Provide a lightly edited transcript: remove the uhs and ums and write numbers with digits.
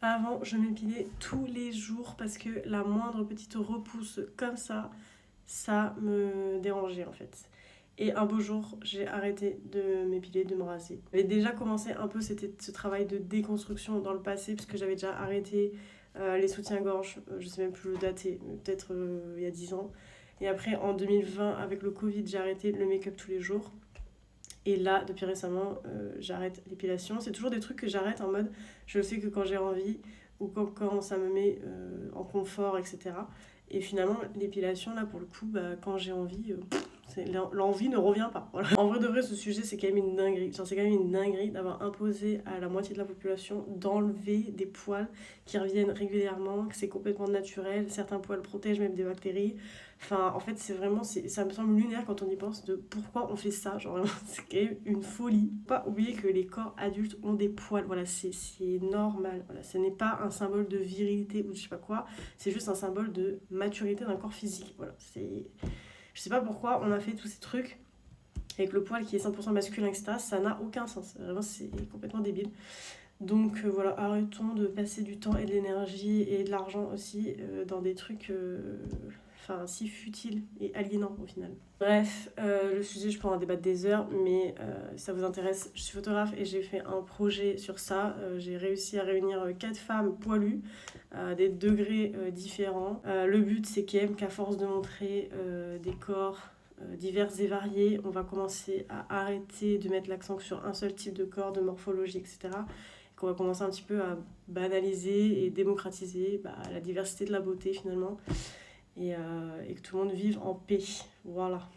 Avant, je m'épilais tous les jours parce que la moindre petite repousse comme ça me dérangeait en fait. Et un beau jour, j'ai arrêté de m'épiler, de me raser. J'avais déjà commencé un peu ce travail de déconstruction dans le passé, puisque j'avais déjà arrêté les soutiens-gorge, je sais même plus le dater, mais peut-être il y a 10 ans. Et après, en 2020, avec le Covid, j'ai arrêté le make-up tous les jours. Et là, depuis récemment, j'arrête l'épilation. C'est toujours des trucs que j'arrête en mode, je le fais que quand j'ai envie ou quand ça me met en confort, etc. Et finalement, l'épilation, là, pour le coup, bah, quand j'ai envie, l'envie ne revient pas. Voilà. En vrai de vrai, ce sujet, c'est quand même une dinguerie. Genre, c'est quand même une dinguerie d'avoir imposé à la moitié de la population d'enlever des poils qui reviennent régulièrement, que c'est complètement naturel. Certains poils protègent même des bactéries. Enfin, en fait, ça me semble lunaire quand on y pense de pourquoi on fait ça. Genre, vraiment, c'est quand même une folie. Faut pas oublier que les corps adultes ont des poils. Voilà, c'est normal. Voilà, ce n'est pas un symbole de virilité ou je sais pas quoi. C'est juste un symbole de maturité d'un corps physique. Voilà, je sais pas pourquoi on a fait tous ces trucs avec le poil qui est 100% masculin, etc. Ça n'a aucun sens. Vraiment, c'est complètement débile. Donc voilà, arrêtons de passer du temps et de l'énergie et de l'argent aussi dans des trucs si futiles et aliénants au final. Bref, le sujet, je pourrais en débattre des heures, mais si ça vous intéresse, je suis photographe et j'ai fait un projet sur ça. J'ai réussi à réunir 4 femmes poilues à des degrés différents. Le but, c'est qu'à force de montrer des corps divers et variés, on va commencer à arrêter de mettre l'accent sur un seul type de corps, de morphologie, etc. Qu'on va commencer un petit peu à banaliser et démocratiser la diversité de la beauté finalement et que tout le monde vive en paix. Voilà.